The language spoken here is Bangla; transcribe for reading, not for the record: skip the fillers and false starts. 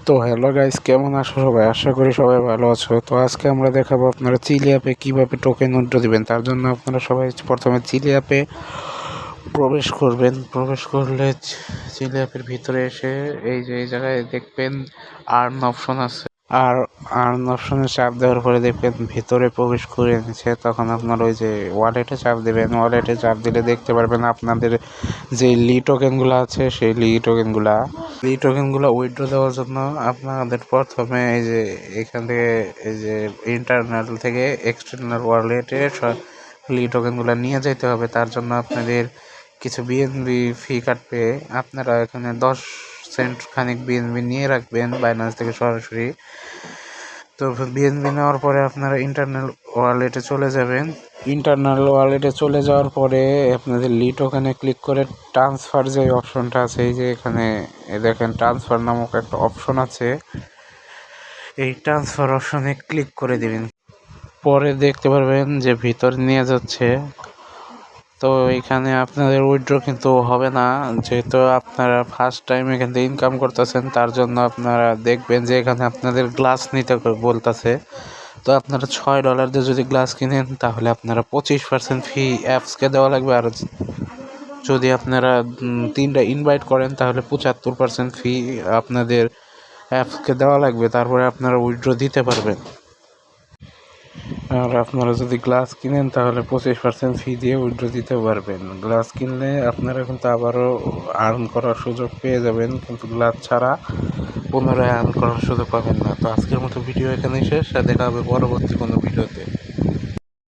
তো হ্যালো গাইস, কেমন আছো সবাই? আশা করি সবাই ভালো আছো। তো আজকে আমরা দেখাবো আপনারা চিলি অ্যাপে কীভাবে টোকেন উইথড্র দিবেন। তার জন্য আপনারা সবাই প্রথমে চিলি অ্যাপে প্রবেশ করবেন। প্রবেশ করলে চিলি অ্যাপের ভিতরে এসে এই জায়গায় দেখবেন আর্ন অপশন আছে। আর আর্ন অপশনে চাপ দেওয়ার পরে দেখবেন ভিতরে প্রবেশ করে নিচ্ছে। তখন আপনার ওই যে ওয়ালেটে চাপ দেবেন। ওয়ালেটে চাপ দিলে দেখতে পারবেন আপনাদের যে টোকেনগুলো আছে সেই টোকেনগুলো উইথড্র দেওয়ার জন্য আপনাদের প্রথমে এই যে এখান থেকে এই যে ইন্টারনাল থেকে এক্সটার্নাল ওয়ালেটে টোকেনগুলো নিয়ে যেতে হবে। তার জন্য আপনাদের কিছু বিএনবি ফি কাটবে। আপনারা এখানে 10 সেন্ট খানিক বিএনবি নিয়ে রাখবেন বাইন্যান্স থেকে সরাসরি। তো বিএনবি নেওয়ার পরে আপনারা ইন্টারনাল ওয়ালেটে চলে যাবেন। ইন্টারনাল ওয়ালেটে চলে যাওয়ার পরে আপনাদের ওখানে ক্লিক করে ট্রান্সফার যে অপশনটা আছে, এই যে এখানে দেখেন ট্রান্সফার নামক একটা অপশন আছে, এই ট্রান্সফার অপশনে ক্লিক করে দিবেন। পরে দেখতে পারবেন যে ভিতর নিয়ে যাচ্ছে। তো এখানে আপনাদের উইথড্র কিন্তু হবে না, যেহেতু আপনারা ফার্স্ট টাইম এখান থেকে ইনকাম করতেছেন। তার জন্য আপনারা দেখবেন যে এখানে আপনাদের গ্লাস নিতে বলতেছে। তো আপনারা $6 দিয়ে যদি গ্লাস কিনেন তাহলে আপনারা 25% ফি অ্যাপসকে দেওয়া লাগবে। আর যদি আপনারা 3টা ইনভাইট করেন তাহলে 75% ফি আপনাদের অ্যাপসকে দেওয়া লাগবে। তারপরে আপনারা উইথড্র দিতে পারবেন। আর আপনারা যদি গ্লাস কিনেন তাহলে 25% ফি দিয়ে উইথড্র দিতে পারবেন। গ্লাস কিনলে আপনারা কিন্তু আবারও আর্ন করার সুযোগ পেয়ে যাবেন, কিন্তু গ্লাস ছাড়া পুনরায় আর্ন করার সুযোগ পাবেন না। তো আজকের মতো ভিডিও এখানেই শেষ। দেখা হবে পরবর্তী কোনো ভিডিওতে।